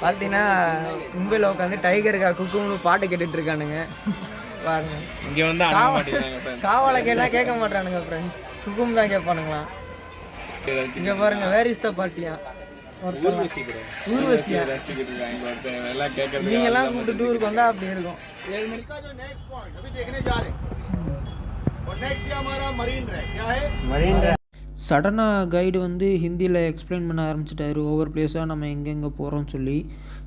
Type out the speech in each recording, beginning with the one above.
பார்த்தீங்கன்னா மும்பையில் உட்காந்து டைகருக்கா குக்குன்னு பாட்டு கேட்டுட்டு இருக்கானுங்க பாருங்க. இங்கே வந்து காவலை கேட்டால் கேட்க மாட்டானுங்க ஃப்ரெண்ட்ஸ், குக்கும் தான் கேட்பானுங்களாம். இங்கே பாருங்க, வேர் இஸ் த பார்ட்டியா ஊர்வசியா நீங்கெல்லாம் கூப்பிட்டு டூருக்கு வந்தால் அப்படி இருக்கும். சடனாக கைடு வந்து ஹிந்தியில் எக்ஸ்பிளைன் பண்ண ஆரம்பிச்சிட்டாரு ஒவ்வொரு பிளேஸாக நம்ம எங்கெங்கே போகிறோம்னு சொல்லி.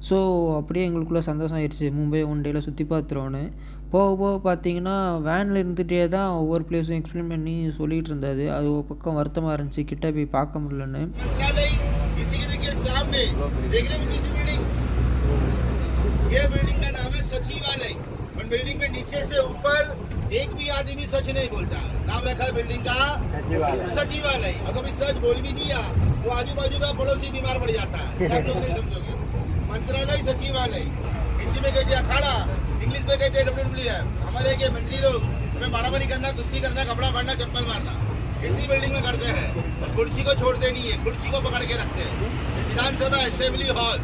ஸோ அப்படியே எங்களுக்குள்ளே சந்தோஷம் ஆயிடுச்சு, மும்பை ஒன் டேயில் சுற்றி பார்த்துருவோன்னு. போக போக பார்த்தீங்கன்னா வேனில் இருந்துகிட்டே தான் ஒவ்வொரு பிளேஸும் எக்ஸ்பிளைன் பண்ணி சொல்லிகிட்டு இருந்தாது. அது ஒரு பக்கம் வருத்தமாக இருந்துச்சு, கிட்ட போய் பார்க்க முடியலன்னு. बिल्डिंग में नीचे से ऊपर एक भी आदमी सच नहीं बोलता। नाम रखा है बिल्डिंग का सचिवालय। और कभी सच बोल भी दिया वो आजू बाजू का पड़ोसी बीमार पड़ जाता है, आप लोग नहीं समझोगे। मंत्रालय सचिवालय, हिंदी में कहते हैं अखाड़ा, इंग्लिश में कहते हैं WWF। हमारे के मंत्री लोग हमें मारामारी करना, कुश्ती करना, कपड़ा फाड़ना, चप्पल मारना इसी बिल्डिंग में करते हैं। और कुर्सी को छोड़ते नहीं है, कुर्सी को पकड़ के रखते हैं। विधानसभा असेंबली हॉल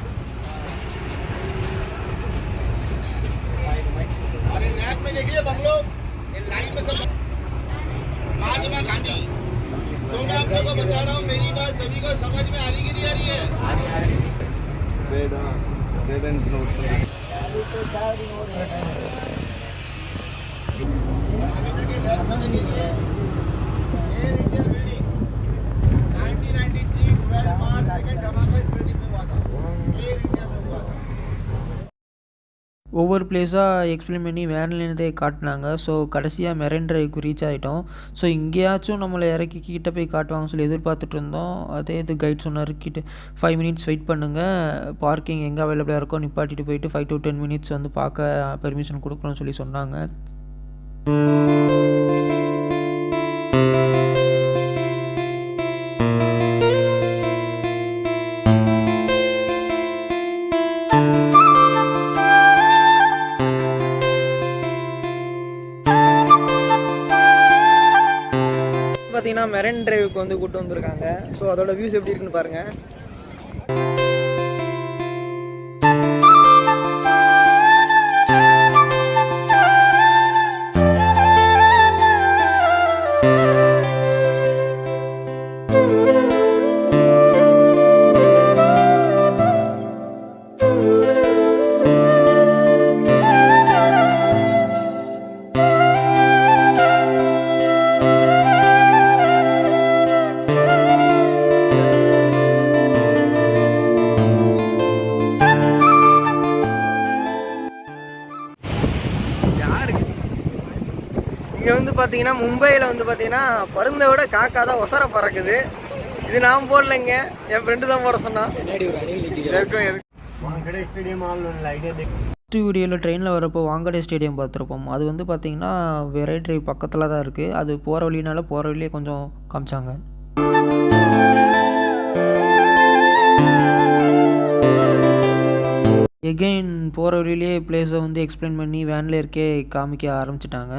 और लैब में देखिए बंगलो, ये लाइन में सब महात्मा गांधी। तो मैं आप लोगों को बता रहा हूँ, मेरी बात सभी को समझ में आ रही कि नहीं आ रही है? आगे जाके लैब में देखिए, एयर इंडिया बिल्डिंग 1993 12 मार्च 2 धमाका इस बिल्डिंग में हुआ था, एयर इंडिया में हुआ था। ஒவ்வொரு பிளேஸாக எக்ஸ்பிளைன் பண்ணி வேன்லேருந்தே காட்டினாங்க. ஸோ கடைசியாக மெரைன் ட்ரைவுக்கு ரீச் ஆகிட்டோம். ஸோ இங்கேயாச்சும் நம்மளை இறக்கி கிட்ட போய் காட்டுவாங்கன்னு சொல்லி எதிர்பார்த்துட்டு இருந்தோம். அதே இது கைட் சொன்னார், கிட்ட 5 மினிட்ஸ் வெயிட் பண்ணுங்கள், பார்க்கிங் எங்கே அவைலபிளாக இருக்கோ நிப்பாட்டிட்டு போயிட்டு 5 to 10 மினிட்ஸ் வந்து பார்க்க பெர்மிஷன் கொடுக்குறோன்னு சொல்லி சொன்னாங்க. பார்த்தீங்கன்னா மெரைன் டிரைவுக்கு வந்து கூப்பிட்டு வந்திருக்காங்க. ஸோ அதோட வியூஸ் எப்படி இருக்குன்னு பாருங்கள். இங்கே வந்து பார்த்தீங்கன்னா மும்பையில் வந்து பார்த்தீங்கன்னா பருந்தை விட காக்கா தான் ஒசர பறக்குது. இது நான் போடலைங்க, என் ஃப்ரெண்டு தான் போட சொன்னான். ஃபஸ்ட்டு வீடியோவில் ட்ரெயினில் வரப்போ வாங்கடே ஸ்டேடியம் பார்த்துருப்போம். அது வந்து பார்த்தீங்கன்னா மெரைன் டிரைவ் பக்கத்தில் தான் இருக்குது. அது போகிற வழினால போகிற வழியே கொஞ்சம் காமிச்சாங்க. எகெயின் போகிற வழியிலே பிளேஸை வந்து எக்ஸ்பிளைன் பண்ணி வேனில் இருக்கே காமிக்க ஆரம்பிச்சிட்டாங்க.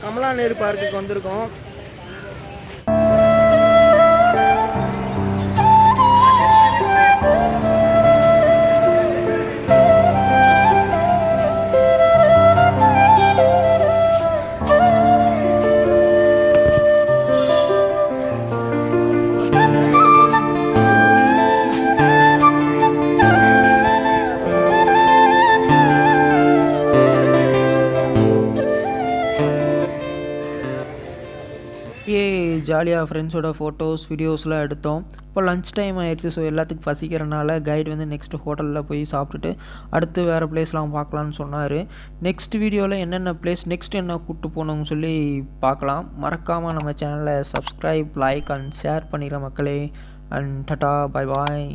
கமலா நேரு பார்க்குக்கு வந்திருக்கோம். அங்கேயே ஜாலியாக ஃப்ரெண்ட்ஸோட ஃபோட்டோஸ் வீடியோஸ்லாம் எடுத்தோம். இப்போ லன்ச் டைம் ஆயிடுச்சு. ஸோ எல்லாத்துக்கும் பசிக்கிறனால கைடு வந்து நெக்ஸ்ட்டு ஹோட்டலில் போய் சாப்பிட்டுட்டு அடுத்து வேறு பிளேஸ்லாம் பார்க்கலான்னு சொன்னார். நெக்ஸ்ட் வீடியோவில் என்னென்ன பிளேஸ் நெக்ஸ்ட் என்ன கூப்பிட்டு போகணுன்னு சொல்லி பார்க்கலாம். மறக்காமல் நம்ம சேனலை சப்ஸ்கிரைப், லைக் அண்ட் ஷேர் பண்ணிடுற மக்களே. And Tata, bye bye.